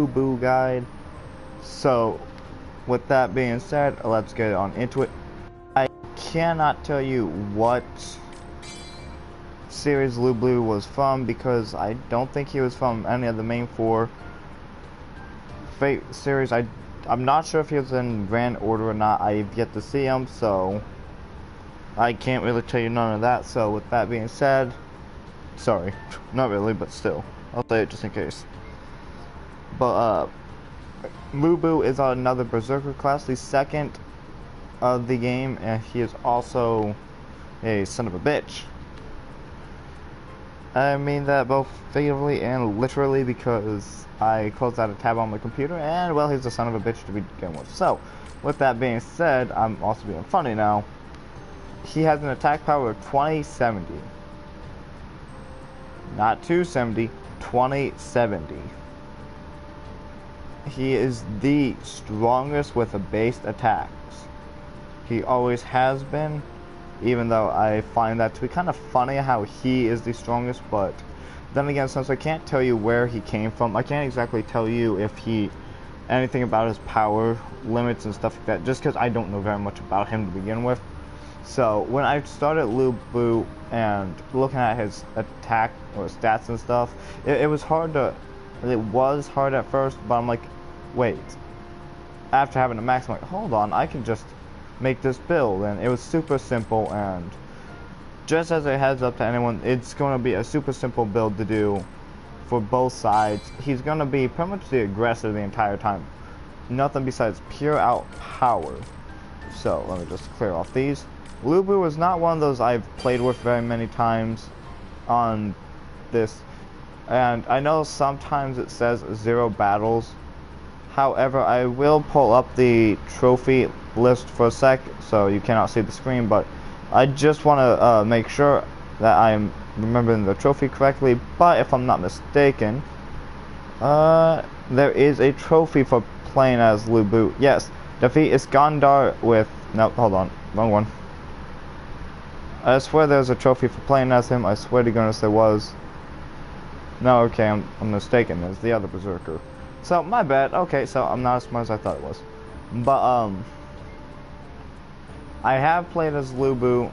Lu Bu guide. So, with that being said, let's get on into it. I cannot tell you what series Lu Bu was from because I don't think he was from any of the main 4 Fate series. I'm not sure if he was in Grand Order or not. I've yet to see him, so I can't really tell you none of that. So with that being said, sorry, not really, but still, I'll say it just in case. But Lu Bu is another Berserker class, the second of the game, and he is also a son of a bitch. I mean that both figuratively and literally because I closed out a tab on my computer and, well, he's a son of a bitch to begin with. So, with that being said, I'm also being funny now. He has an attack power of 2070. Not 270, 2070. He is the strongest with the based attacks. He always has been. Even though I find that to be kind of funny how he is the strongest, but then again, since I can't tell you where he came from, I can't exactly tell you if anything about his power limits and stuff like that, just because I don't know very much about him to begin with. So when I started Lu Bu and looking at his attack or stats and stuff, it was hard at first, but I'm like, wait, after having a max, I'm like, hold on, I can just make this build, and it was super simple. And just as a heads up to anyone, it's going to be a super simple build to do for both sides. He's going to be pretty much the aggressor the entire time, nothing besides pure out power. So let me just clear off these. Lu Bu is not one of those I've played with very many times on this, and I know sometimes it says 0 battles. However, I will pull up the trophy list for a sec, so you cannot see the screen, but I just want to make sure that I'm remembering the trophy correctly. But if I'm not mistaken, there is a trophy for playing as Lu Bu. Yes, defeat Iskandar with... Nope, hold on, wrong one. I swear there's a trophy for playing as him. I swear to goodness there was. No, okay, I'm mistaken. There's the other Berserker. So, my bad. Okay, so I'm not as smart as I thought it was. But, I have played as Lu Bu,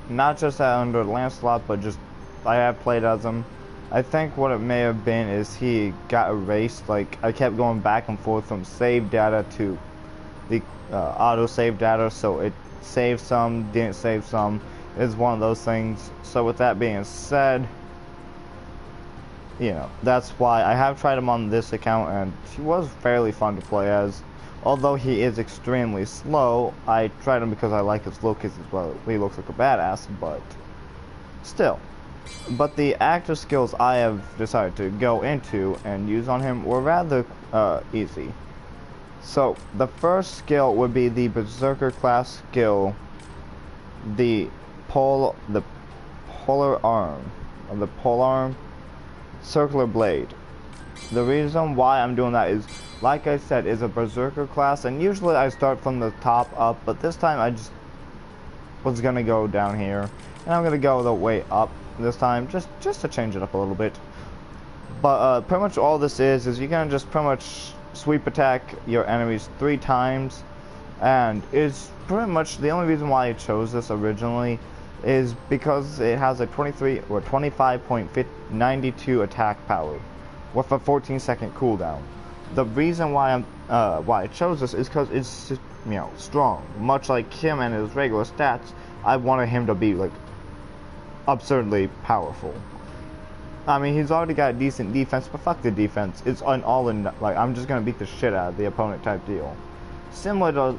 not just under Lancelot, but just, I have played as him. I think what it may have been is he got erased. Like, I kept going back and forth from save data to the auto-save data, so it saved some, didn't save some. It's one of those things. So, with that being said, you know, that's why I have tried him on this account, and he was fairly fun to play as. Although he is extremely slow, I tried him because I like his look as well. He looks like a badass, but still. But the active skills I have decided to go into and use on him were rather easy. So, the first skill would be the Berserker class skill, the polar arm, circular blade. The reason why I'm doing that is, like I said, is a Berserker class, and usually I start from the top up, but this time I just was gonna go down here, and I'm gonna go the way up this time, just to change it up a little bit. But pretty much all this is you're gonna just pretty much sweep attack your enemies 3 times, and it's pretty much the only reason why I chose this originally is because it has a 23 or 25.92 attack power with a 14-second cooldown. The reason why I chose this is because it's, you know, strong. Much like him and his regular stats, I wanted him to be like absurdly powerful. I mean, he's already got decent defense, but fuck the defense. It's an all-in, like, I'm just gonna beat the shit out of the opponent type deal. Similar to,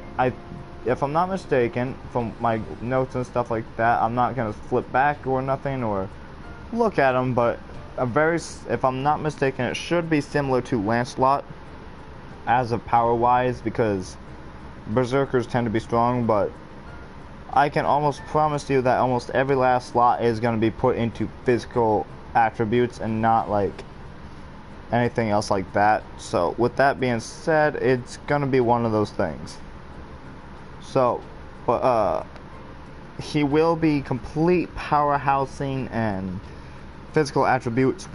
if I'm not mistaken, from my notes and stuff like that, I'm not gonna flip back or nothing or look at him, but if I'm not mistaken, it should be similar to Lancelot as of power-wise, because Berserkers tend to be strong, but I can almost promise you that almost every last slot is going to be put into physical attributes and not like anything else like that. So with that being said, it's going to be one of those things. So, but he will be complete powerhousing and physical attributes.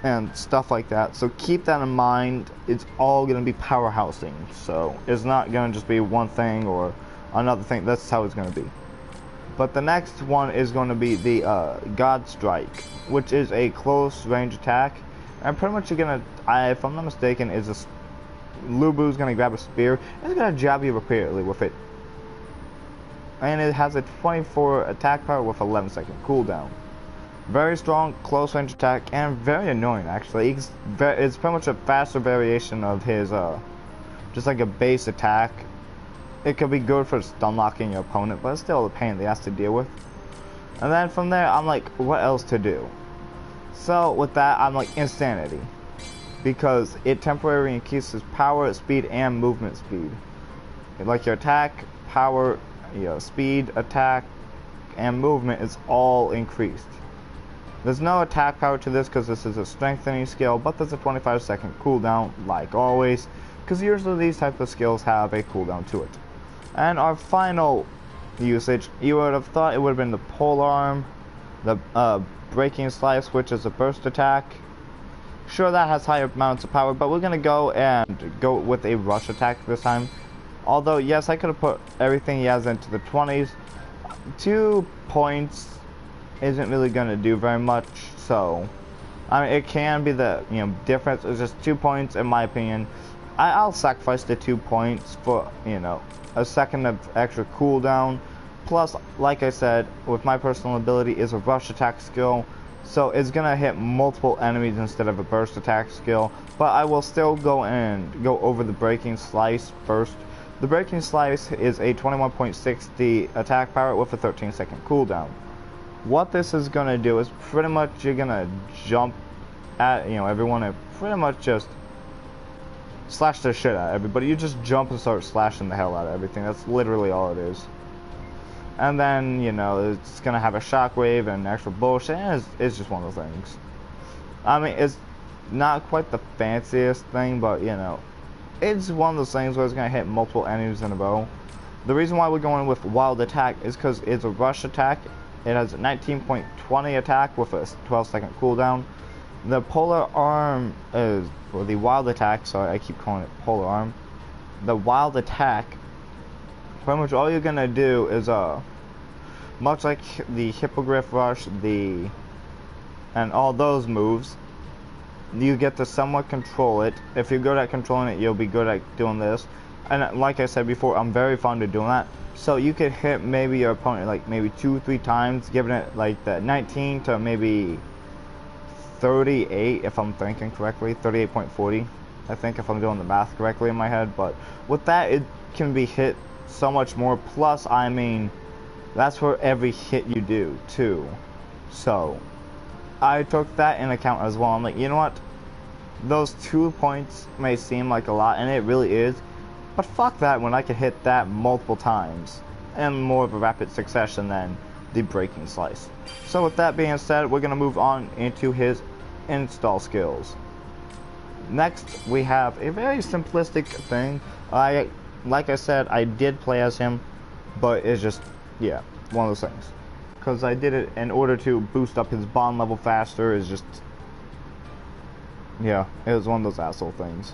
and stuff like that. So keep that in mind. It's all going to be powerhousing. So it's not going to just be one thing or another thing. That's how it's going to be. But the next one is going to be the God Strike, which is a close range attack. And pretty much you're going to, if I'm not mistaken, is a Lubu's going to grab a spear and it's going to jab you repeatedly with it. And it has a 24 attack power with 11-second cooldown. Very strong close range attack and very annoying actually. It's pretty much a faster variation of his just like a base attack. It could be good for stun locking your opponent, but it's still a pain in the ass to deal with. And then from there I'm like, what else to do? So with that I'm like Insanity, because it temporarily increases power, speed, and movement speed. Like your attack, power, your speed, attack, and movement is all increased. There's no attack power to this because this is a strengthening skill, but there's a 25-second cooldown, like always, because usually these types of skills have a cooldown to it. And our final usage, you would have thought it would have been the pole arm, the breaking slice, which is a burst attack. Sure, that has higher amounts of power, but we're going to go with a rush attack this time. Although, yes, I could have put everything he has into the 20s. 2 points isn't really going to do very much, so I mean, it can be the difference. It's just 2 points in my opinion. I'll sacrifice the 2 points for a second of extra cooldown. Plus, like I said, with my personal ability is a rush attack skill, so it's gonna hit multiple enemies instead of a burst attack skill. But I will still go over the breaking slice first. The breaking slice is a 21.60 attack power with a 13-second cooldown. What this is gonna do is pretty much you're gonna jump at everyone and pretty much just slash the shit out of everybody. You just jump and start slashing the hell out of everything. That's literally all it is. And then it's gonna have a shockwave and extra bullshit. And it's just one of those things. I mean, it's not quite the fanciest thing, but it's one of those things where it's gonna hit multiple enemies in a row. The reason why we're going with Wild Attack is because it's a rush attack. It has a 19.20 attack with a 12-second cooldown. The polar arm is, or the wild attack, sorry, I keep calling it polar arm. The wild attack, pretty much all you're gonna do is, much like the Hippogriff Rush, and all those moves, you get to somewhat control it. If you're good at controlling it, you'll be good at doing this. And like I said before, I'm very fond of doing that. So you could hit maybe your opponent like maybe 2-3 times, giving it like the 19 to maybe 38, if I'm thinking correctly, 38.40, I think, if I'm doing the math correctly in my head. But with that, it can be hit so much more. Plus, I mean, that's for every hit you do too. So I took that in account as well. I'm like, you know what? Those 2 points may seem like a lot, and it really is. But fuck that when I can hit that multiple times in more of a rapid succession than the breaking slice. So with that being said, we're going to move on into his install skills. Next, we have a very simplistic thing. Like I said, I did play as him, but it's just, yeah, one of those things. Because I did it in order to boost up his bond level faster. It's just, yeah, it was one of those asshole things.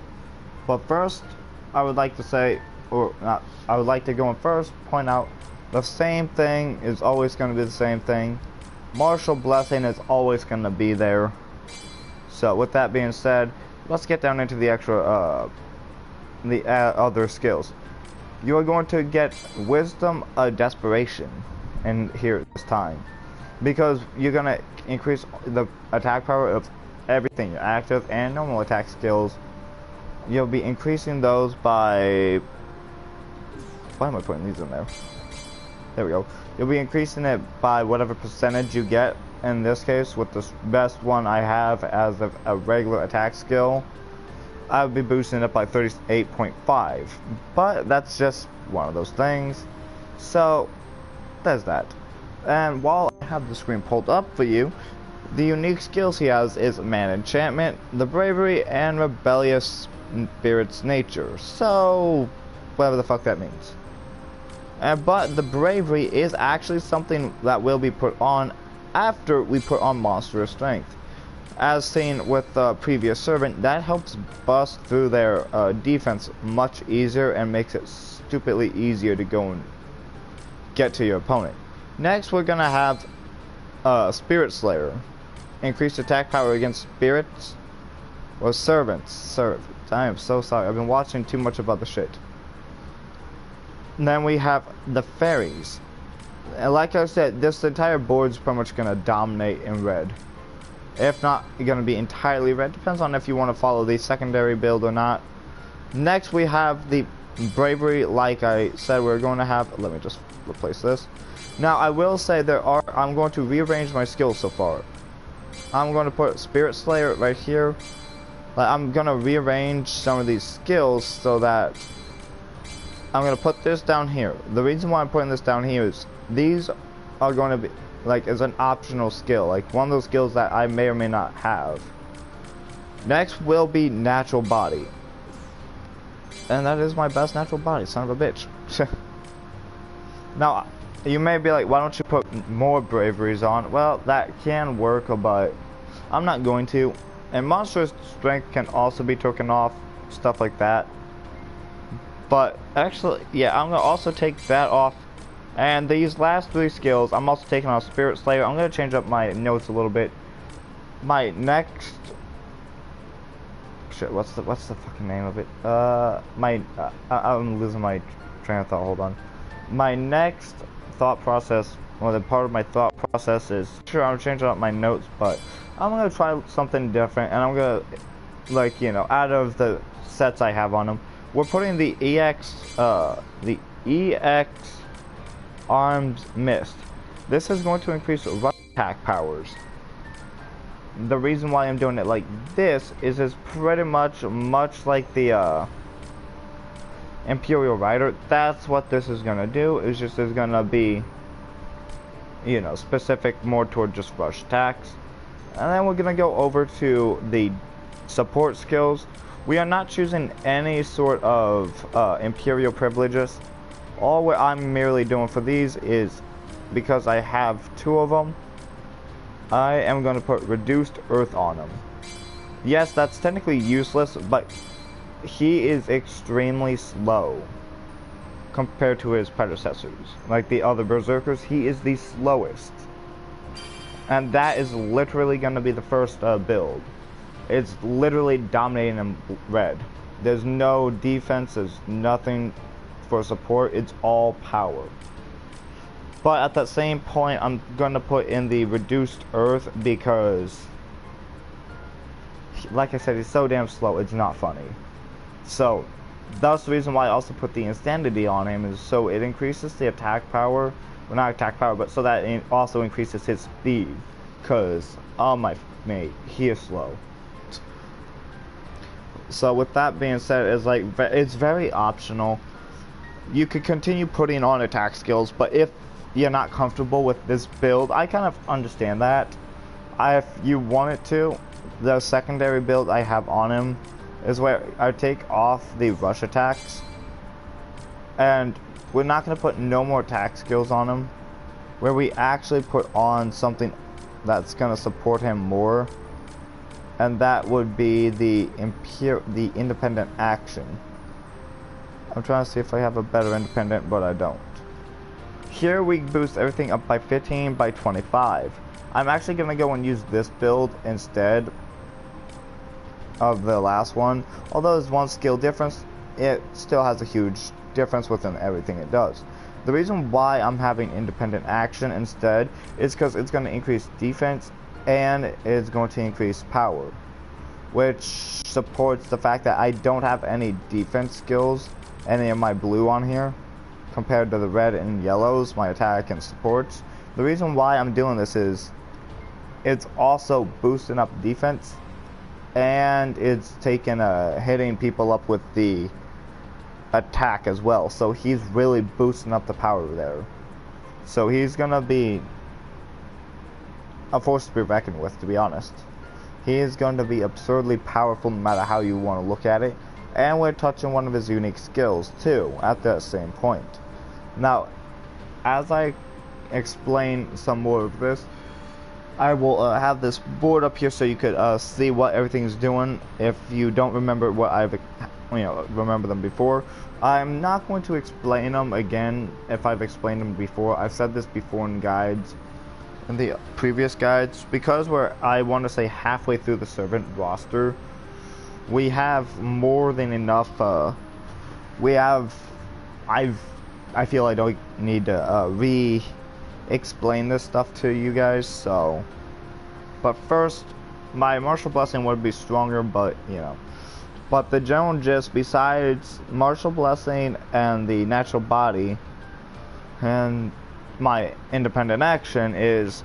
But first, I would like to say, or not, I would like to go in first, point out the same thing is always going to be the same thing. Martial Blessing is always going to be there. So with that being said, let's get down into the extra, other skills. You are going to get Wisdom of Desperation in here this time, because you're going to increase the attack power of everything, your active and normal attack skills. You'll be increasing those by, why am I putting these in there? There we go. You'll be increasing it by whatever percentage you get. In this case, with the best one I have as a regular attack skill, I would be boosting it by 38.5. But that's just one of those things. So, there's that. And while I have the screen pulled up for you, the unique skills he has is Man Enchantment, the Bravery, and Rebellious Spirit's Nature. So, whatever the fuck that means. But the Bravery is actually something that will be put on after we put on Monstrous Strength. as seen with the previous servant, that helps bust through their defense much easier and makes it stupidly easier to go and get to your opponent. Next, we're gonna have Spirit Slayer. Increased attack power against spirits or servants. I am so sorry. I've been watching too much about the shit. And then we have the Fairies. And like I said, this entire board is pretty much gonna dominate in red. If not, you're gonna be entirely red. Depends on if you want to follow the secondary build or not. Next, we have the Bravery. Like I said, we're going to have. Let me just replace this. Now, I will say I'm going to rearrange my skills so far. I'm going to put Spirit Slayer right here. I'm going to rearrange some of these skills so that I'm going to put this down here. The reason why I'm putting this down here is these are going to be like as an optional skill, like one of those skills that I may or may not have. Next will be Natural Body. And that is my best natural body, son of a bitch. Now, you may be like, why don't you put more braveries on? Well, that can work, but I'm not going to. And monstrous strength can also be taken off, stuff like that. But actually, yeah, I'm going to also take that off. And these last three skills, I'm also taking off Spirit Slayer. I'm going to change up my notes a little bit. My next... Shit, what's the fucking name of it? I'm losing my train of thought, hold on. My next thought process, well, the part of my thought process is, sure, I'm changing up my notes, but I'm going to try something different, and I'm going to, like, you know, out of the sets I have on them, we're putting the EX Arms Mist. This is going to increase rush attack powers. The reason why I'm doing it like this is it's pretty much like the Imperial Rider. That's what this is gonna do. It's just is gonna be, you know, specific more toward just rush attacks. And then we're gonna go over to the support skills. We are not choosing any sort of Imperial privileges. All what I'm merely doing for these is, because I have two of them, I am going to put Reduced Earth on him. Yes, that's technically useless, but he is extremely slow compared to his predecessors. Like the other Berserkers, he is the slowest. And that is literally going to be the first build. It's literally dominating in red. There's no defense, there's nothing for support, it's all power. But at that same point, I'm going to put in the Reduced Earth because, like I said, he's so damn slow, it's not funny. So, that's the reason why I also put the Insanity on him, is so it increases the attack power. Well, not attack power, but so that it also increases his speed. Because, oh my mate, he is slow. So, with that being said, it's very optional. You could continue putting on attack skills, but if you're not comfortable with this build, I kind of understand that. If you wanted to, the secondary build I have on him is where I take off the rush attacks, and we're not going to put no more attack skills on him, where we actually put on something that's going to support him more, and that would be the independent action. I'm trying to see if I have a better independent, but I don't. Here we boost everything up by 15 by 25. I'm actually going to go and use this build instead of the last one. Although there's one skill difference, it still has a huge difference within everything it does. The reason why I'm having independent action instead is because it's going to increase defense and it's going to increase power, which supports the fact that I don't have any defense skills, any of my blue on here, compared to the red and yellows, my attack and supports. The reason why I'm doing this is it's also boosting up defense, and it's hitting people up with the attack as well. So he's really boosting up the power there. So he's gonna be a force to be reckoned with, to be honest. He is going to be absurdly powerful no matter how you want to look at it. And we're touching one of his unique skills too at that same point. Now, as I explain some more of this, I will have this board up here so you could see what everything's doing. If you don't remember what remember them before, I'm not going to explain them again if I've explained them before. I've said this before in guides, in the previous guides, because I want to say halfway through the servant roster. We have more than enough. I feel I don't need to explain this stuff to you guys. So, but first, my martial blessing would be stronger, but but the general gist, besides martial blessing and the natural body and my independent action, is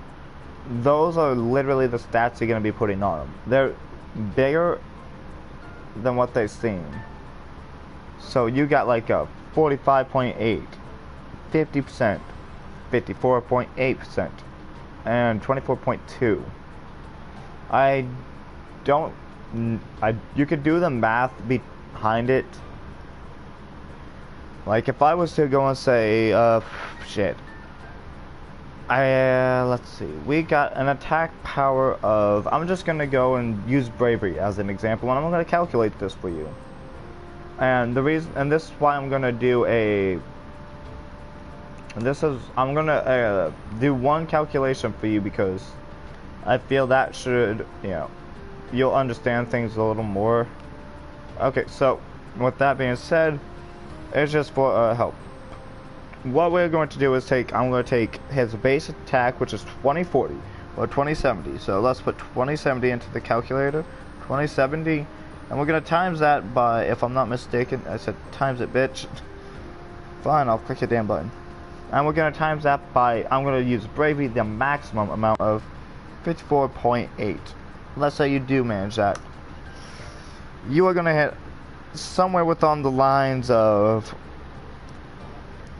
those are literally the stats you're going to be putting on them. They're bigger than what they seem. So you got like a 45.8, 50%, 54.8%, and 24.2. You could do the math behind it. Like if I was to go and say, let's see, we got an attack power of, I'm just gonna go and use bravery as an example, and I'm gonna calculate this for you. And this is why I'm gonna do I'm gonna do one calculation for you, because I feel that should, you'll understand things a little more. Okay, so with that being said, it's just for help. What we're going to do is I'm going to take his base attack, which is 2040 or 2070. So let's put 2070 into the calculator, 2070, and we're going to times that by, if I'm not mistaken, I said times it, bitch. Fine, I'll click the damn button. And we're going to times that by, I'm going to use bravery, the maximum amount of 54.8. Let's say you do manage that. You are going to hit somewhere within the lines of,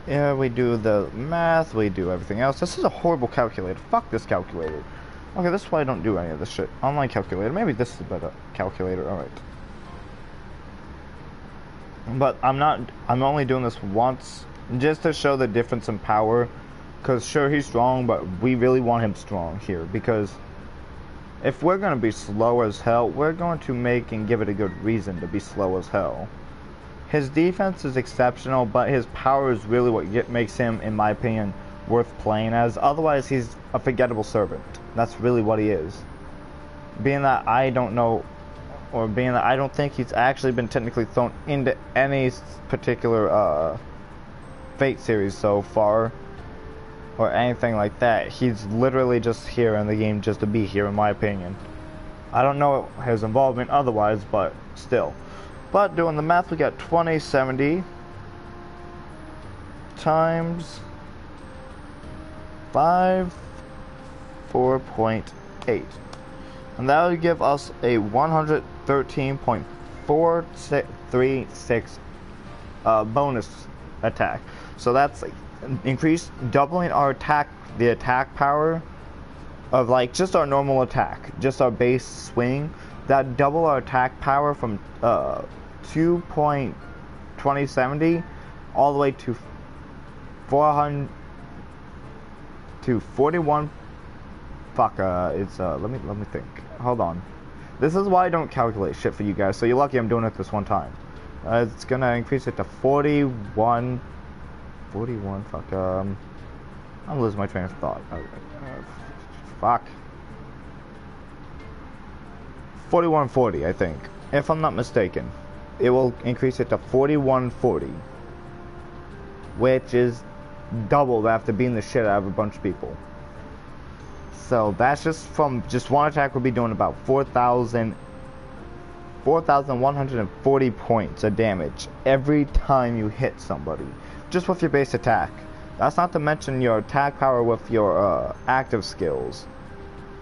we do the math, we do everything else. This is a horrible calculator. Fuck this calculator. Okay, this is why I don't do any of this shit. Online calculator. Maybe this is a better calculator. Alright. But I'm only doing this once, just to show the difference in power. Because sure, he's strong, but we really want him strong here. Because if we're going to be slow as hell, we're going to make and give it a good reason to be slow as hell. His defense is exceptional, but his power is really what makes him, in my opinion, worth playing as. Otherwise, he's a forgettable servant. That's really what he is. Being that I don't know, or being that I don't think he's actually been technically thrown into any particular Fate series so far, or anything like that. He's literally just here in the game just to be here, in my opinion. I don't know his involvement otherwise, but still. But doing the math, we got 2070 times 4.8, and that would give us a 113.436 bonus attack. So that's doubling our attack, the attack power of like just our normal attack, just our base swing. That double our attack power from 2.2070 all the way to 400 to 41. Fuck, it's let me think. Hold on. This is why I don't calculate shit for you guys. So you're lucky I'm doing it this one time. It's gonna increase it to 41. Fuck. I'm losing my train of thought. Fuck. 4140, I think, if I'm not mistaken. It will increase it to 4140, which is doubled after beating the shit out of a bunch of people. So that's just from just one attack. We'll be doing about 4,140 points of damage every time you hit somebody, just with your base attack. That's not to mention your attack power with your active skills.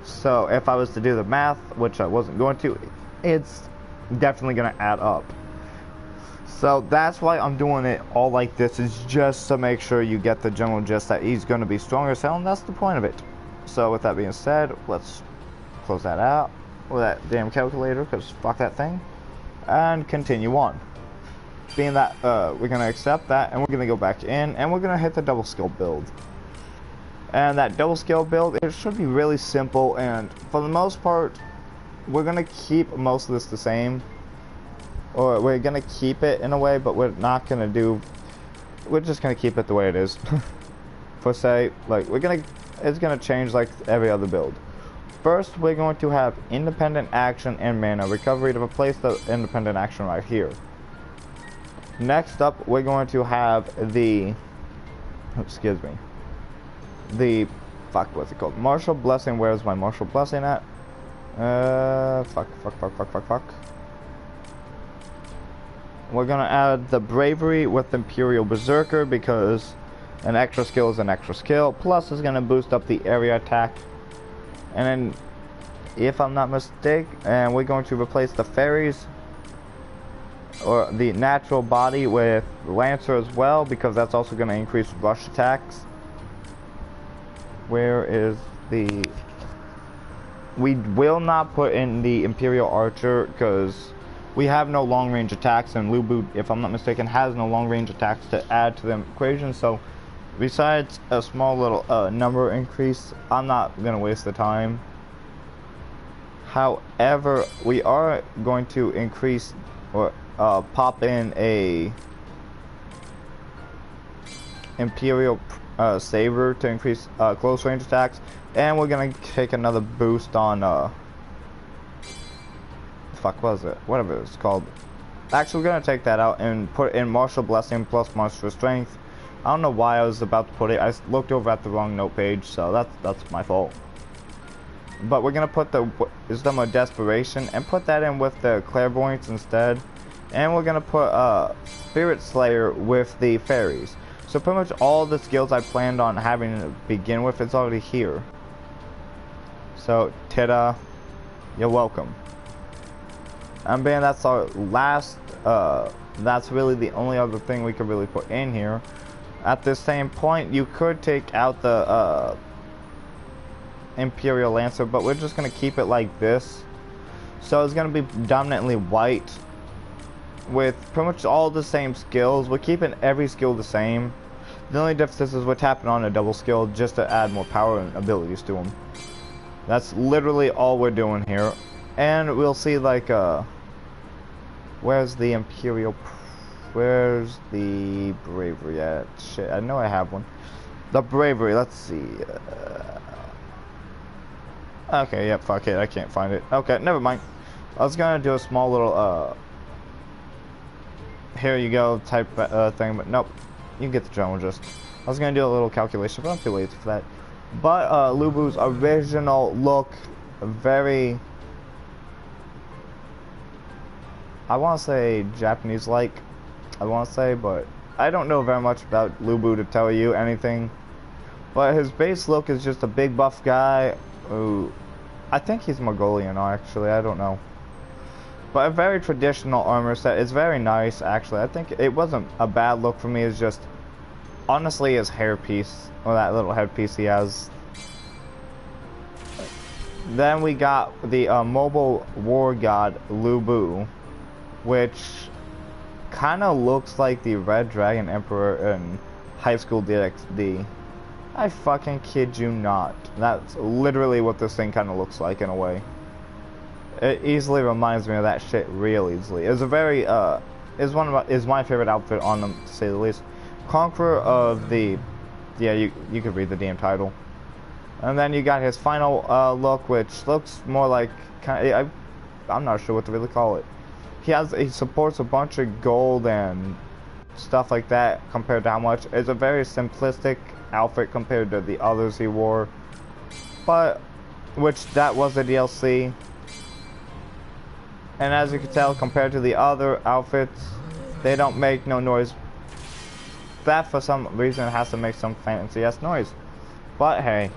So if I was to do the math, which I wasn't going to, it's definitely going to add up. So that's why I'm doing it all like this, is just to make sure you get the general gist that he's going to be stronger as hell, and that's the point of it. So with that being said, let's close that out with that damn calculator, because fuck that thing, and continue on. Being that we're going to accept that, and we're going to go back in, and we're going to hit the double skill build. And that double skill build, it should be really simple, and for the most part, we're gonna keep most of this the same. Or we're gonna keep it in a way, but we're not gonna do, we're just gonna keep it the way it is. For say, like, it's gonna change like every other build. First, we're going to have independent action and mana recovery to replace the independent action right here. Next up, we're going to have the, excuse me, what's it called? Martial Blessing. Where's my Martial Blessing at? Fuck. We're gonna add the Bravery with Imperial Berserker because an extra skill is an extra skill. Plus, it's gonna boost up the area attack. And then, if I'm not mistaken, and we're going to replace the Fairies or the natural body with Lancer as well, because that's also gonna increase rush attacks. Where is the... We will not put in the Imperial Archer because we have no long-range attacks, and Lubu, if I'm not mistaken, has no long-range attacks to add to the equation. So besides a small little number increase, I'm not going to waste the time. However, we are going to increase or pop in a Imperial Saber to increase close range attacks, and we're gonna take another boost on fuck was it? Whatever it's called. Actually, we're gonna take that out and put in Martial Blessing plus Monstrous Strength. I don't know why I was about to put it. I looked over at the wrong note page, so that's my fault. But we're gonna put the Wisdom of Desperation and put that in with the Clairvoyance instead, and we're gonna put Spirit Slayer with the Fairies. So pretty much all the skills I planned on having to begin with, it's already here. So, ta-da, you're welcome. And being that's our last, that's really the only other thing we could really put in here. At the same point, you could take out the Imperial Lancer, but we're just going to keep it like this. So it's going to be dominantly white with pretty much all the same skills. We're keeping every skill the same. The only difference is we're tapping on a double skill just to add more power and abilities to them. That's literally all we're doing here. And we'll see, like, where's the Imperial, where's the Bravery at? Shit, I know I have one. The Bravery, let's see. Okay, yep, fuck it, I can't find it. Okay, never mind. I was gonna do a small little, here you go type thing, but nope. You get the general gist. I was gonna do a little calculation, but I'm too lazy for that. But Lubu's original look, very, I want to say Japanese-like, I want to say, but I don't know very much about Lubu to tell you anything. But his base look is just a big buff guy who, I think he's Mongolian actually, I don't know. But a very traditional armor set. It's very nice, actually. I think it wasn't a bad look for me. It's just, honestly, his hairpiece, or that little headpiece he has. Then we got the mobile war god Lubu, which kind of looks like the Red Dragon Emperor in High School DxD. I fucking kid you not. That's literally what this thing kind of looks like in a way. It easily reminds me of that shit real easily. It's a very, is my favorite outfit on them, to say the least. Conqueror of the, yeah, you could read the damn title. And then you got his final look, which looks more like, I'm not sure what to really call it. He supports a bunch of gold and stuff like that compared to how much. It's a very simplistic outfit compared to the others he wore. But, which that was a DLC. And as you can tell, compared to the other outfits, they don't make no noise. That, for some reason, has to make some fancy-ass noise. But hey.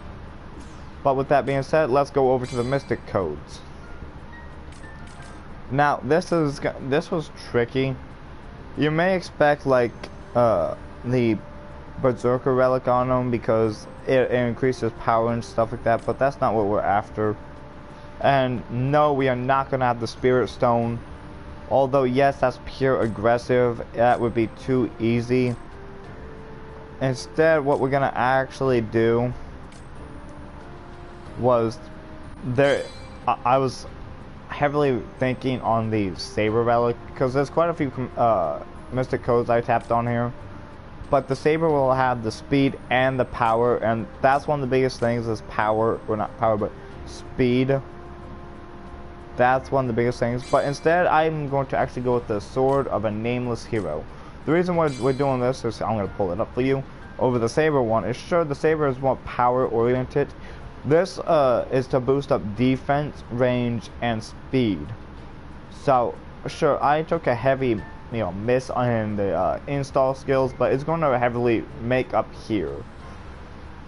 But with that being said, let's go over to the Mystic Codes. Now, this was tricky. You may expect, like, the Berserker Relic on them because it increases power and stuff like that, but that's not what we're after. And no, we are not going to have the Spirit Stone. Although, yes, that's pure aggressive. That would be too easy. Instead, what we're going to actually do was there. I was heavily thinking on the Saber Relic because there's quite a few Mystic Codes I tapped on here. But the Saber will have the speed and the power, and that's one of the biggest things is power, or not power, but speed. That's one of the biggest things. But instead, I'm going to actually go with the Sword of a Nameless Hero. The reason we're doing this is, I'm going to pull it up for you, over the Saber one, is sure the Saber is more power-oriented. This is to boost up defense, range, and speed. So, sure, I took a heavy miss on the install skills, but it's going to heavily make up here.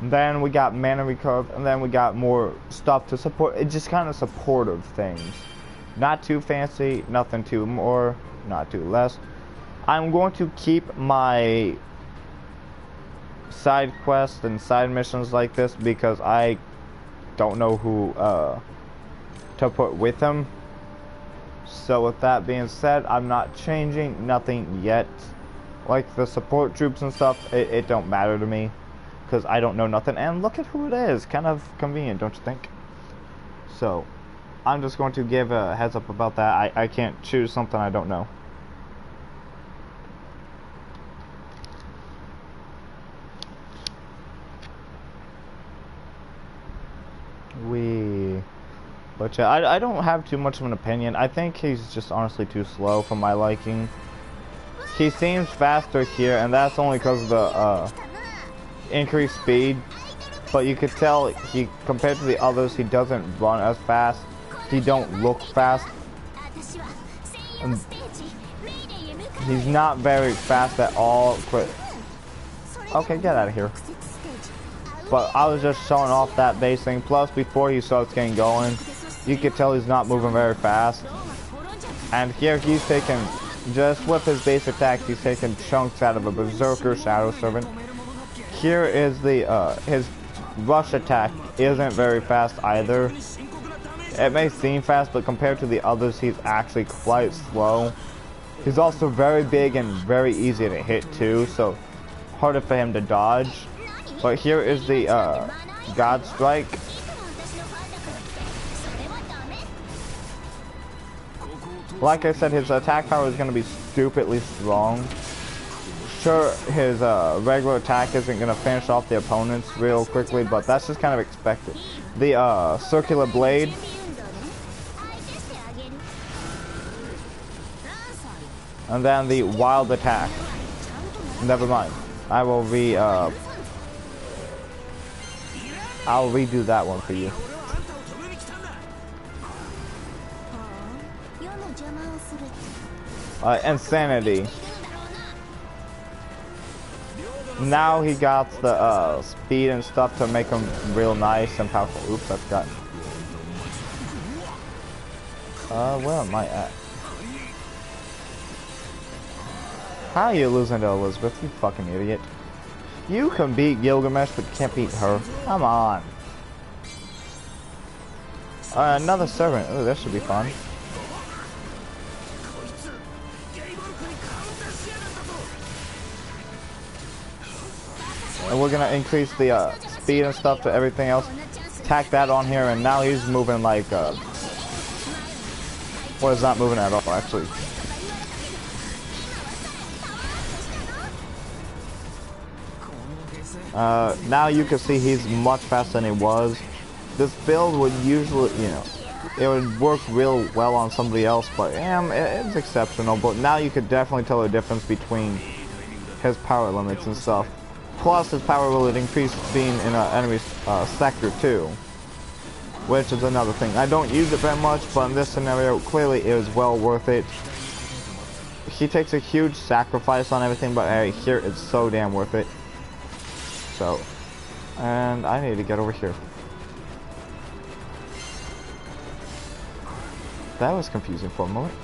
Then we got mana recover, and then we got more stuff to support. It's just kind of supportive things. Not too fancy, nothing too more, not too less. I'm going to keep my side quests and side missions like this because I don't know who to put with them. So with that being said, I'm not changing nothing yet. Like the support troops and stuff, it don't matter to me because I don't know nothing. And look at who it is. Kind of convenient, don't you think? So I'm just going to give a heads up about that. I can't choose something I don't know. But yeah, I don't have too much of an opinion. I think he's just honestly too slow for my liking. He seems faster here, and that's only because of the increased speed. But you could tell compared to the others, he doesn't run as fast. He don't look fast. And he's not very fast at all. Okay, get out of here. But I was just showing off that base thing. Plus, before he starts getting going, you can tell he's not moving very fast. And here he's taking, just with his base attacks, he's taking chunks out of a Berserker Shadow Servant. Here is the, his rush attack isn't very fast either. It may seem fast, but compared to the others, he's actually quite slow. He's also very big and very easy to hit too, so harder for him to dodge. But here is the God Strike. Like I said, his attack power is going to be stupidly strong. Sure, his regular attack isn't going to finish off the opponents real quickly, but that's just kind of expected. The Circular Blade. And then the Wild Attack. Never mind. I'll redo that one for you. Insanity. Now he got the speed and stuff to make him real nice and powerful. Oops, I forgot. Where am I at? How are you losing to Elizabeth, you fucking idiot? You can beat Gilgamesh, but you can't beat her. Come on. Another servant. Oh, this should be fun. And we're gonna increase the speed and stuff to everything else. Tack that on here, and now he's moving like well, he's not moving at all actually. Now you can see he's much faster than he was. This build would usually, it would work real well on somebody else, but it's exceptional. But now you could definitely tell the difference between his power limits and stuff. Plus, his power will increase being in an enemy's sector too, which is another thing. I don't use it very much, but in this scenario, clearly it is well worth it. He takes a huge sacrifice on everything, but here it's so damn worth it. So, and I need to get over here. That was confusing for a moment.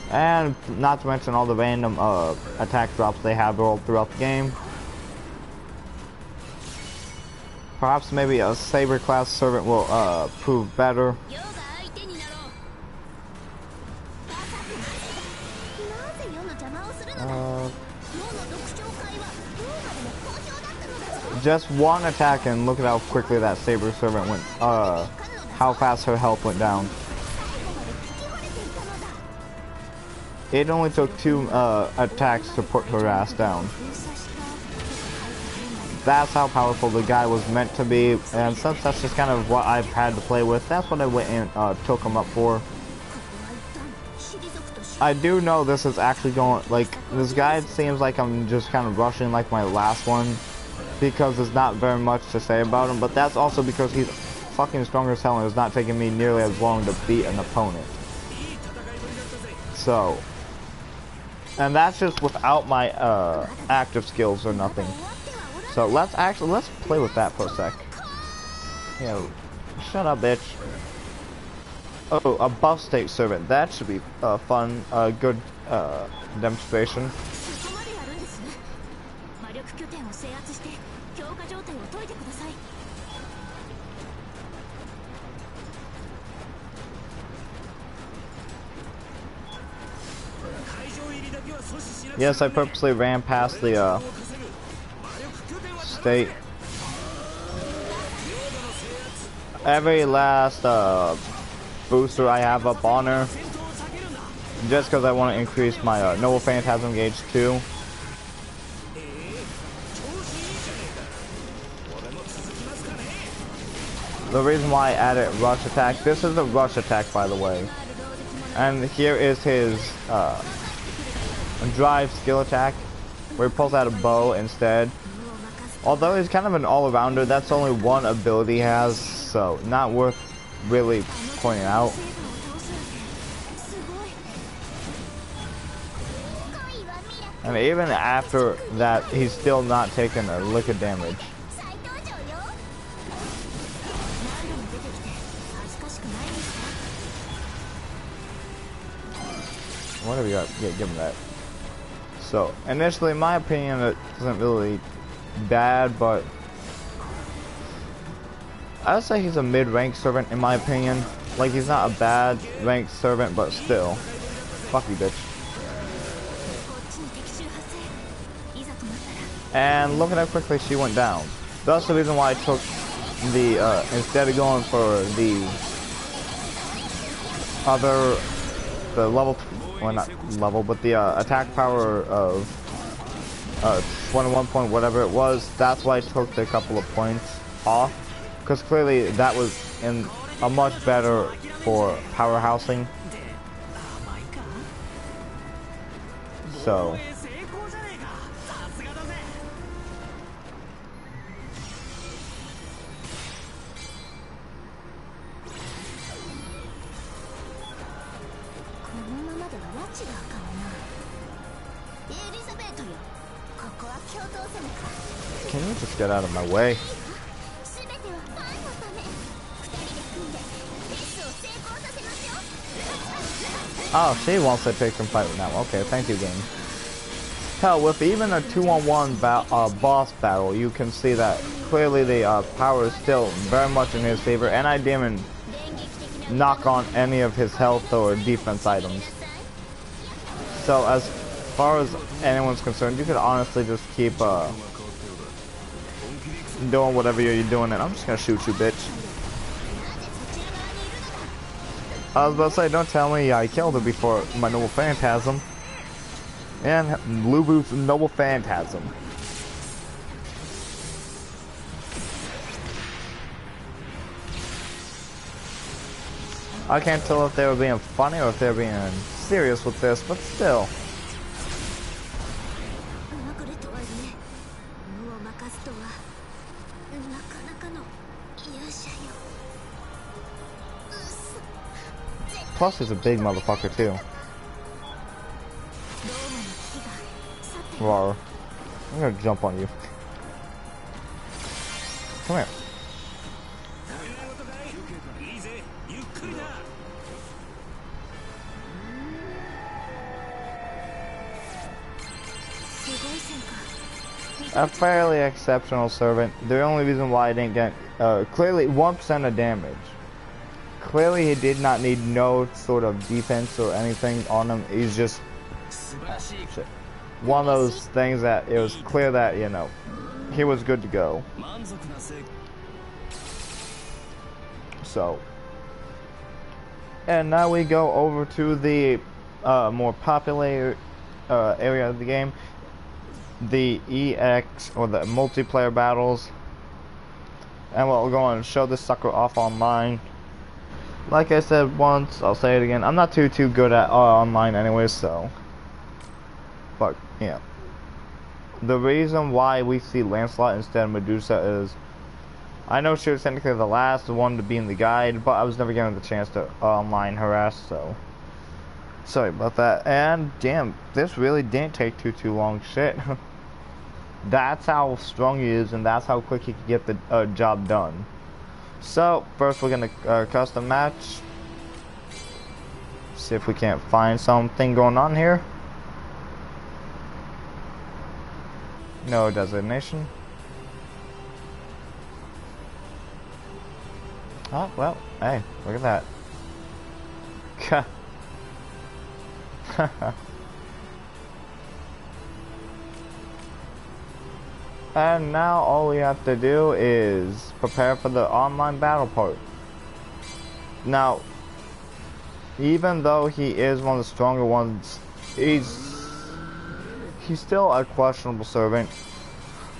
And not to mention all the random attack drops they have all throughout the game. Perhaps maybe a Saber class servant will prove better. Just one attack and look at how quickly that Saber Servant went, how fast her health went down. It only took 2 attacks to put her ass down. That's how powerful the guy was meant to be, and since that's just kind of what I've had to play with, that's what I went and took him up for. I do know this is actually going, like, this guy seems like I'm just kind of rushing like my last one, because there's not very much to say about him, but that's also because he's fucking strong as hell and it's not taking me nearly as long to beat an opponent. So, and that's just without my active skills or nothing. So let's play with that for a sec. Yeah, shut up, bitch. Oh, a buff state servant. That should be fun. A good demonstration. Yes, I purposely ran past the state. Every last booster I have up on her, just because I want to increase my Noble Phantasm gauge too. The reason why I added rush attack, this is a rush attack by the way, and here is his drive skill attack, where he pulls out a bow instead. Although he's kind of an all-arounder, that's only one ability he has, so not worth really pointing out. And even after that, he's still not taking a lick of damage. What do we got? Yeah, give him that. So, initially, in my opinion, it isn't really bad, but I would say he's a mid-rank servant in my opinion. Like, he's not a bad ranked servant, but still. Fuck you, bitch. And look at how quickly she went down. That's the reason why I took the, instead of going for the other, the level, well not level, but the attack power of 21 point whatever it was, that's why I took the couple of points off. Because clearly that was in a much better for powerhousing. So can you just get out of my way? Oh, she wants to take some fight now. Okay, thank you, game. Hell, with even a 2-on-1 boss battle, you can see that clearly the power is still very much in his favor, and I didn't knock on any of his health or defense items. So as far as anyone's concerned, you could honestly just keep doing whatever you're doing, and I'm just gonna shoot you, bitch. I was about to say, don't tell me I killed her before my Noble Phantasm. And Lubu's Noble Phantasm. I can't tell if they were being funny or if they were being serious with this, but still. Plus, he's a big motherfucker, too. Rawr. I'm gonna jump on you. Come here. A fairly exceptional servant. The only reason why I didn't get, clearly 1% of damage. Clearly he did not need no sort of defense or anything on him. He's just one of those things that it was clear that, you know, he was good to go. So, and now we go over to the more popular area of the game, the EX, or the multiplayer battles. And we'll go and show this sucker off online. Like I said once, I'll say it again, I'm not too good at online anyway, so. But, yeah. The reason why we see Lancelot instead of Medusa is, I know she was technically the last one to be in the guide, but I was never given the chance to online harass, so. Sorry about that. And, damn, this really didn't take too long. Shit. That's how strong he is, and that's how quick he can get the job done. So, first we're gonna custom match. See if we can't find something going on here. No designation. Oh, well, hey, look at that. And now all we have to do is prepare for the online battle part. Now, even though he is one of the stronger ones, he's still a questionable servant.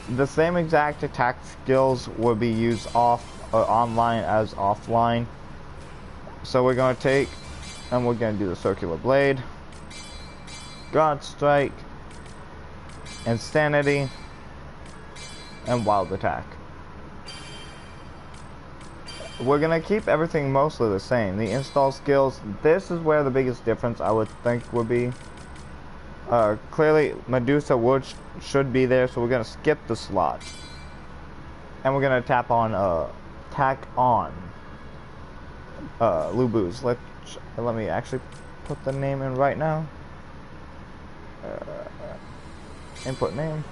The same exact attack skills will be used online as offline. So we're going to take, and we're going to do the circular blade, God Strike, Insanity, and Wild Attack. We're going to keep everything mostly the same. The install skills, this is where the biggest difference I would think would be. Clearly Medusa should be there, so we're going to skip the slot. And we're going to tack on Lubu's. Let me actually put the name in right now. Input name.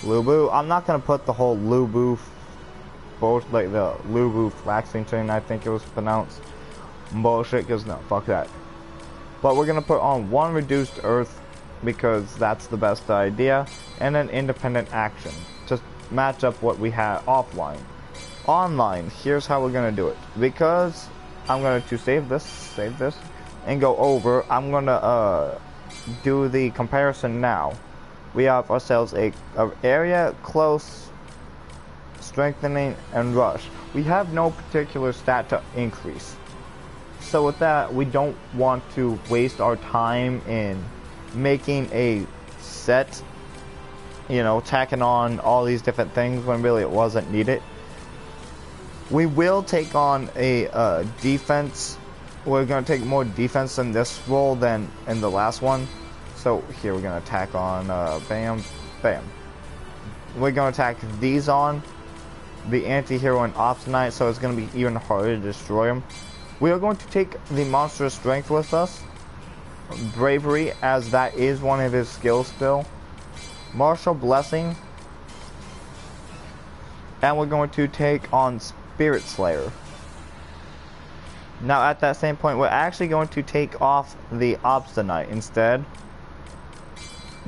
Lubu. I'm not gonna put the whole Lubu, like the Lubu Flaxington, I think it was pronounced, bullshit, because no, fuck that. But we're gonna put on one reduced earth because that's the best idea, and an independent action. Just match up what we had offline. Online, here's how we're gonna do it. Because I'm going to save this, and go over, I'm gonna do the comparison now. We have ourselves a area, close, strengthening, and rush. We have no particular stat to increase. So with that, we don't want to waste our time in making a set, you know, tacking on all these different things when really it wasn't needed. We will take on a defense. We're going to take more defense in this role than in the last one. So here we're going to attack on, bam, bam. We're going to attack these on, the anti-hero and obstinate, so it's going to be even harder to destroy them. We are going to take the monstrous strength with us, bravery, as that is one of his skills still, martial blessing, and we're going to take on Spirit Slayer. Now at that same point, we're actually going to take off the obstinate instead,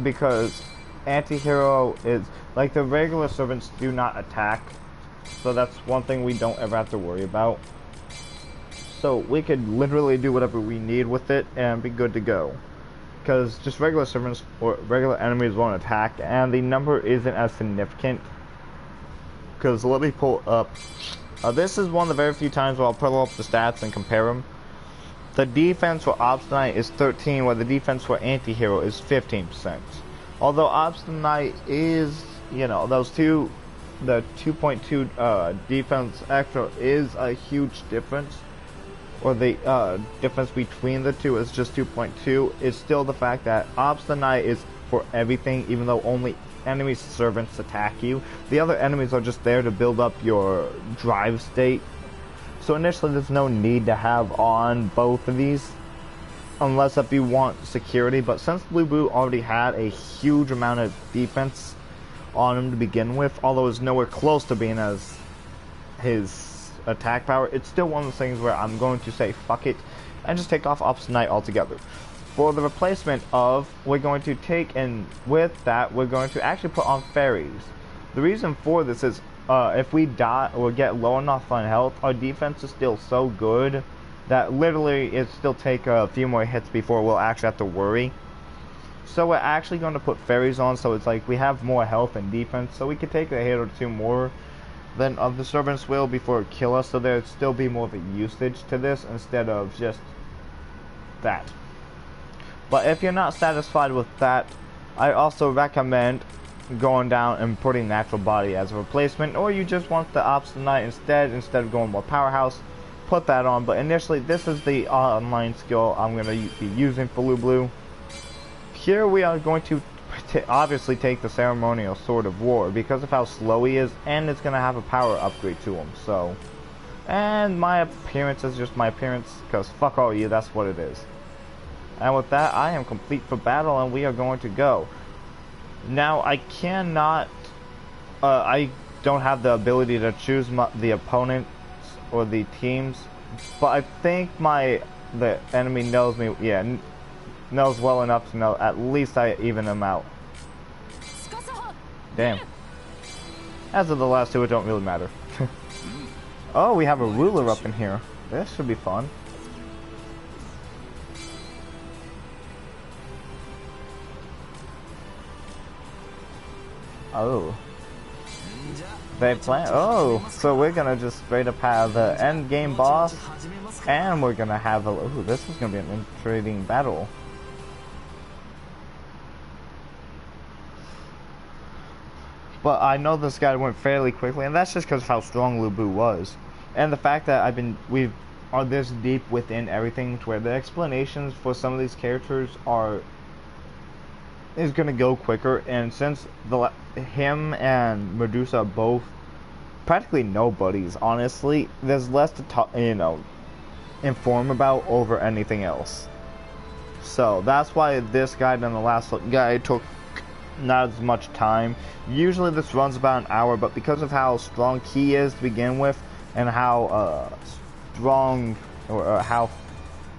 because anti-hero is, like, the regular servants do not attack, so that's one thing we don't ever have to worry about. So we could literally do whatever we need with it and be good to go, because just regular servants or regular enemies won't attack, and the number isn't as significant. Because let me pull up, this is one of the very few times where I'll pull up the stats and compare them. The defense for Obstinate is 13, while the defense for Anti-Hero is 15%. Although Obstinate is, you know, the 2.2 defense extra is a huge difference. Or the difference between the two is just 2.2. It's still the fact that Obstinate is for everything, even though only enemy servants attack you. The other enemies are just there to build up your drive state. So initially there's no need to have on both of these, unless if you want security. But since Lubu already had a huge amount of defense on him to begin with, although it's nowhere close to being as his attack power, it's still one of those things where I'm going to say fuck it and just take off Obstinate altogether. For the replacement of, we're going to take, and with that, we're going to actually put on Fairies. The reason for this is, if we die or get low enough on health, our defense is still so good that literally it still take a few more hits before we'll actually have to worry. So we're actually going to put Fairies on, so it's like we have more health and defense, so we can take a hit or two more than the Servant's Will before it kill us, so there'd still be more of a usage to this instead of just that. But if you're not satisfied with that, I also recommend going down and putting Natural Body as a replacement, or you just want the Obstinate instead of going more Powerhouse, put that on. But initially, this is the online skill I'm going to be using for Lublu. Here we are going to obviously take the Ceremonial Sword of War because of how slow he is, and it's going to have a power upgrade to him. So, and my appearance is just my appearance, because fuck all you, that's what it is. And with that, I am complete for battle, and we are going to go. Now, I cannot, I don't have the ability to choose the opponents or the teams, but I think the enemy knows me, yeah, knows well enough to know at least I even them out. Damn. As of the last two, it don't really matter. Oh, we have a ruler up in here. This should be fun. Oh. They plan. Oh, so we're gonna just straight up have the end game boss, and we're gonna have a. Ooh, this is gonna be an intriguing battle. But I know this guy went fairly quickly, and that's just because of how strong Lublu was, and the fact that we are this deep within everything, to where the explanations for some of these characters is gonna go quicker. And since him and Medusa are both practically nobodies, honestly, there's less to talk, inform about over anything else. So that's why this guide and the last guy took not as much time. Usually this runs about an hour, but because of how strong he is to begin with, and how strong or how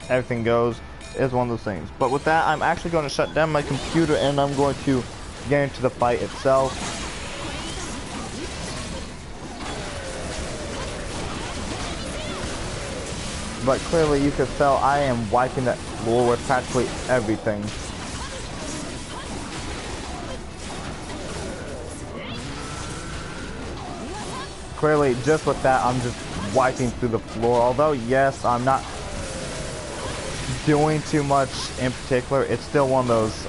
everything goes, is one of those things. But with that, I'm actually going to shut down my computer, and I'm going to get into the fight itself. But clearly you can tell I am wiping that floor with practically everything. Clearly, just with that, I'm just wiping through the floor. Although, yes, I'm not doing too much in particular, it's still one of those,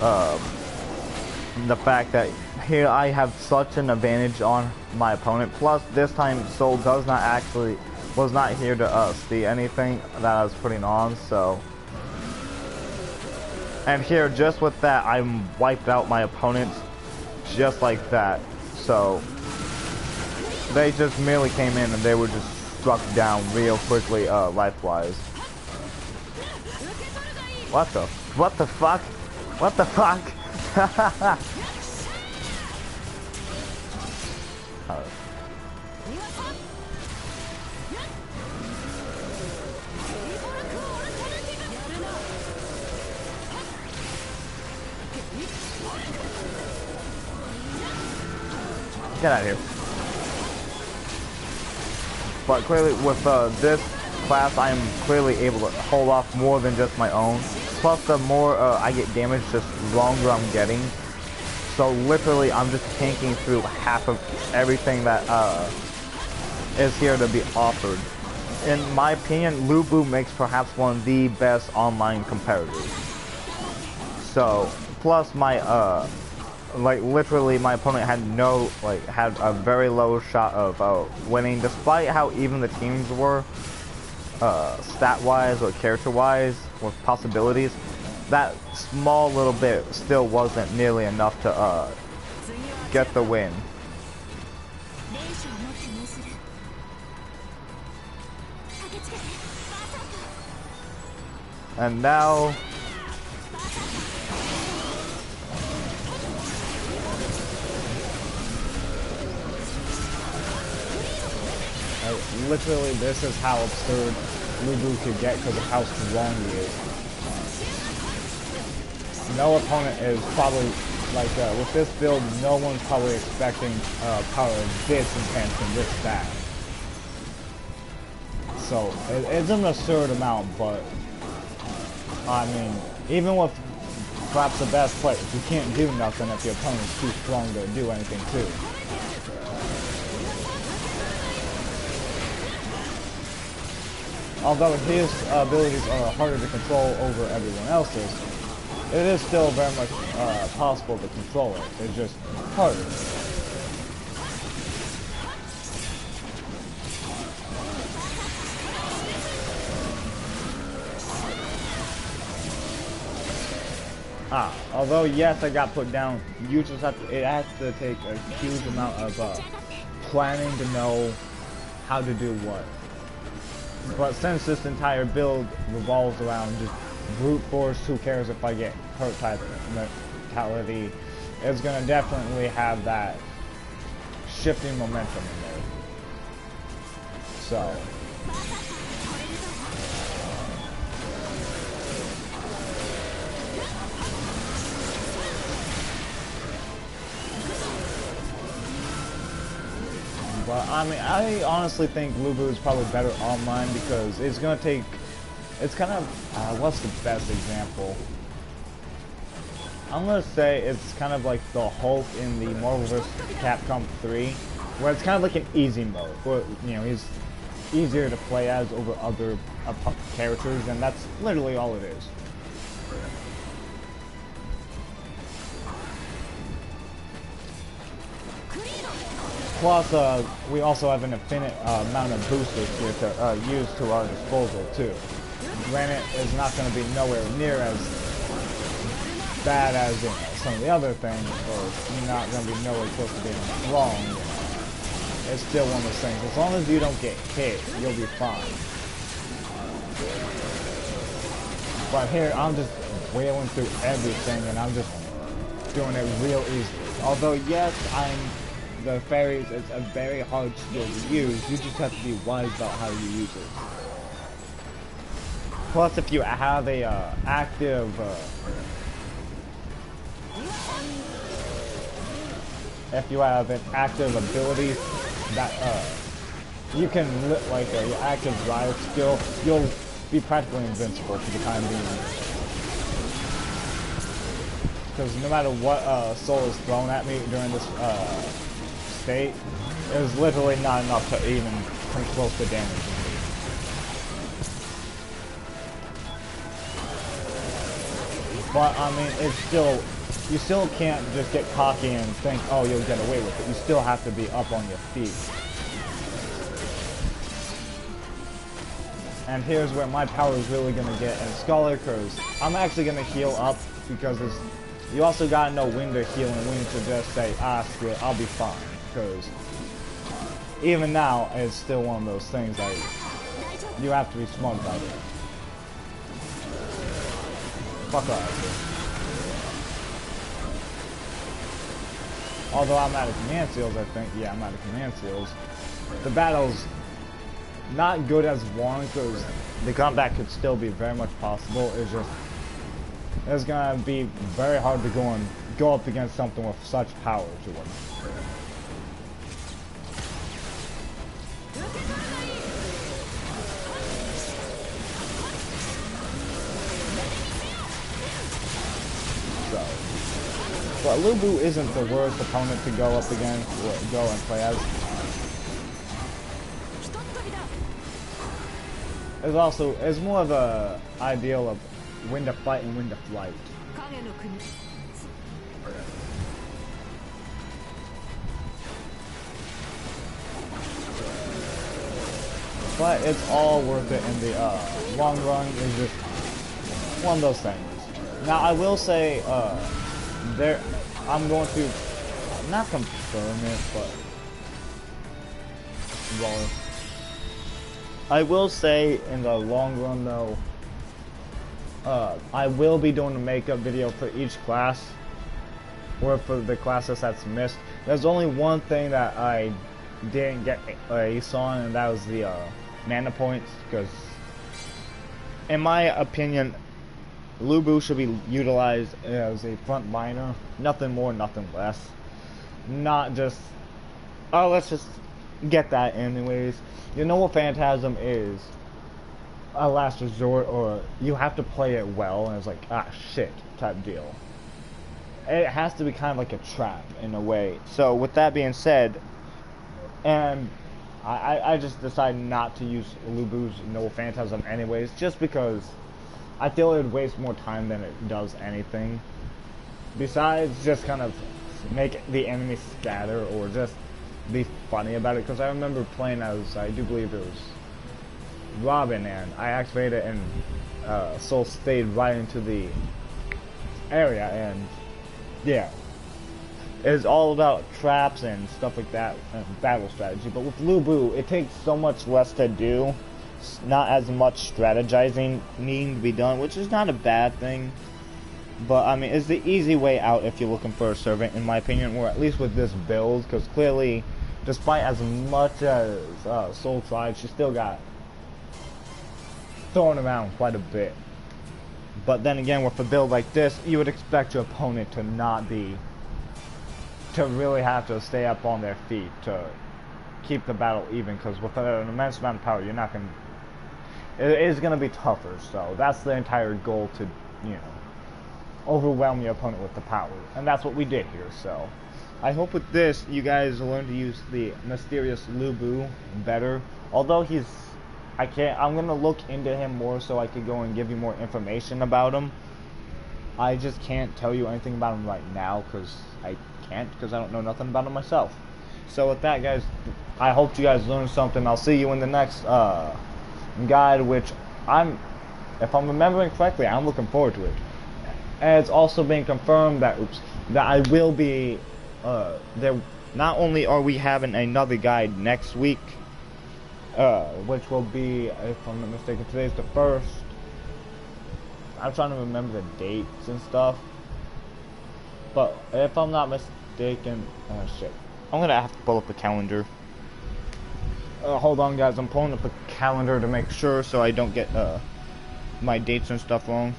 the fact that here I have such an advantage on my opponent. Plus, this time, Soul was not here to see anything that I was putting on, so. And here, just with that, I wiped out my opponents just like that. So, they just merely came in and they were just struck down real quickly, life-wise. What the fuck? What the fuck? Get out of here. But clearly with this class, I am clearly able to hold off more than just my own. Plus, the more I get damaged, the stronger I'm getting. So literally, I'm just tanking through half of everything that is here to be offered. In my opinion, Lublu makes perhaps one of the best online competitors. So, plus my literally my opponent had a very low shot of winning, despite how even the teams were stat-wise or character-wise with possibilities. That small little bit still wasn't nearly enough to get the win. And now like, literally, this is how absurd Lubu could get because of how strong he is. No opponent is probably, like, with this build, no one's probably expecting power this intense and this bad. So, it's an absurd amount, but, I mean, even with perhaps the best players, you can't do nothing if your opponent's too strong to do anything too. Although his abilities are harder to control over everyone else's, it is still very much possible to control it. It's just harder. Although yes, I got put down, you just have to, it has to take a huge amount of planning to know how to do what. But since this entire build revolves around just brute force, who cares if I get hurt type mentality, it's gonna definitely have that shifting momentum in there. So. But I mean, I honestly think Lubu is probably better online because it's gonna take. It's kind of what's the best example? I'm gonna say it's kind of like the Hulk in the Marvel vs. Capcom 3, where it's kind of like an easy mode, where you know he's easier to play as over other characters, and that's literally all it is. Plus, we also have an infinite amount of boosters here to use to our disposal, too. Granted, it's not going to be nowhere near as bad as some of the other things, or not going to be nowhere close to being wrong. It's still one of those things. As long as you don't get hit, you'll be fine. But here, I'm just wailing through everything, and I'm just doing it real easy. Although, yes, the Fairies is a very hard skill to use. You just have to be wise about how you use it. Plus, if you have a active if you have an active ability that you can like your active riot skill, you'll be practically invincible for the time being. Because no matter what soul is thrown at me during this state, it is literally not enough to even come close to damaging me. But I mean, it's still, you still can't just get cocky and think, oh, you'll get away with it. You still have to be up on your feet. And here's where my power is really gonna get in Scholar, because I'm actually gonna heal up, because it's, you also gotta know when to heal and when to just say, screw it, I'll be fine. Because even now, it's still one of those things that you have to be smart about it. Fuck off. Although I'm out of command seals, I think. Yeah, I'm out of command seals. The battle's not good as one, because the combat could still be very much possible. It's just, it's gonna be very hard to go up against something with such power to it. But Lubu isn't the worst opponent to go up against, or go and play as. It's more of a ideal of when to fight and when to flight. But it's all worth it in the long run. It's just one of those things. Now I will say, I'm going to not confirm it, but well, I will say in the long run though, I will be doing a makeup video for each class, or for the classes that's missed. There's only one thing that I didn't get a ace on, and that was the mana points, because in my opinion, Lu Bu should be utilized as a front liner, nothing more, nothing less. Not just, oh, let's just get that anyways. You know what Phantasm is? A last resort, or you have to play it well, and it's like, ah, shit, type deal. It has to be kind of like a trap, in a way. So, with that being said, and I just decided not to use Lu Bu's No Phantasm anyways, just because I feel it would waste more time than it does anything. Besides, just kind of make the enemy scatter, or just be funny about it, because I remember playing as, I do believe it was Robin, and I activated it, and Soul stayed right into the area, and yeah, it's all about traps and stuff like that, and battle strategy. But with Lu Bu, it takes so much less to do, not as much strategizing needing to be done, which is not a bad thing. But I mean, it's the easy way out if you're looking for a servant, in my opinion, or at least with this build, because clearly, despite as much as Soul tried, she still got thrown around quite a bit. But then again, with a build like this, you would expect your opponent to not be, to really have to stay up on their feet to keep the battle even, because with an immense amount of power, you're not going to, it is going to be tougher. So that's the entire goal, to, you know, overwhelm your opponent with the power, and that's what we did here. So I hope with this you guys learn to use the mysterious Lu Bu better. Although I'm gonna look into him more so I could go and give you more information about him. I just can't tell you anything about him right now, because I don't know nothing about him myself. So with that, guys, I hope you guys learned something. I'll see you in the next guide, which if I'm remembering correctly, I'm looking forward to it. And it's also been confirmed that I will be there. Not only are we having another guide next week, which will be, if I'm not mistaken, today's the 1st. I'm trying to remember the dates and stuff. But if I'm not mistaken, shit, I'm gonna have to pull up a calendar. Hold on, guys. I'm pulling up a calendar to make sure, so I don't get my dates and stuff wrong.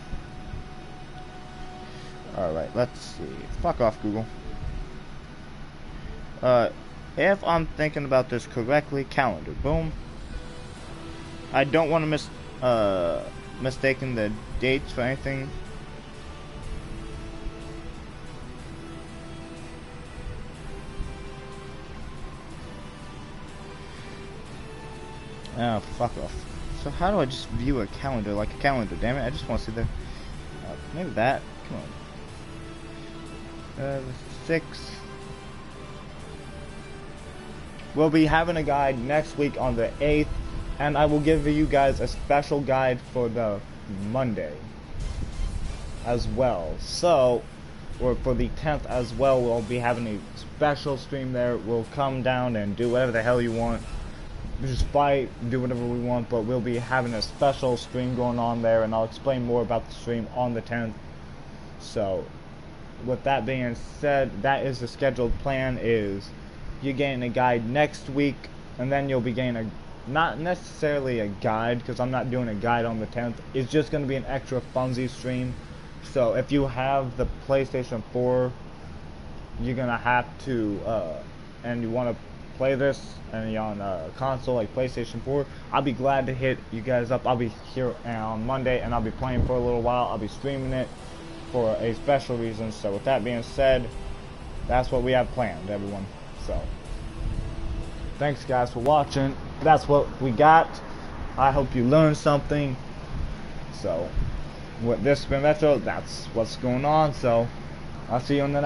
Alright, let's see. Fuck off, Google. If I'm thinking about this correctly, calendar. Boom. I don't want to mistaken the dates for anything. Oh, fuck off. So how do I just view a calendar like a calendar? Damn it, I just want to see the... maybe that. Come on. 6. We'll be having a guide next week on the 8th, and I will give you guys a special guide for the Monday as well. So, or for the 10th as well, we'll be having a special stream there. We'll come down and do whatever the hell you want. Just fight, do whatever we want, but we'll be having a special stream going on there, and I'll explain more about the stream on the 10th. So, with that being said, that is the scheduled plan. Is you're getting a guide next week, and then you'll be getting a, not necessarily a guide, because I'm not doing a guide on the 10th. It's just going to be an extra funsy stream. So if you have the PlayStation 4, you're going to have to, and you want to play this, and you're on a console like PlayStation 4, I'll be glad to hit you guys up. I'll be here on Monday, and I'll be playing for a little while. I'll be streaming it for a special reason. So with that being said, that's what we have planned, everyone. So thanks guys for watching. That's what we got. I hope you learned something. So with this spin retro, that's what's going on. So I'll see you in the next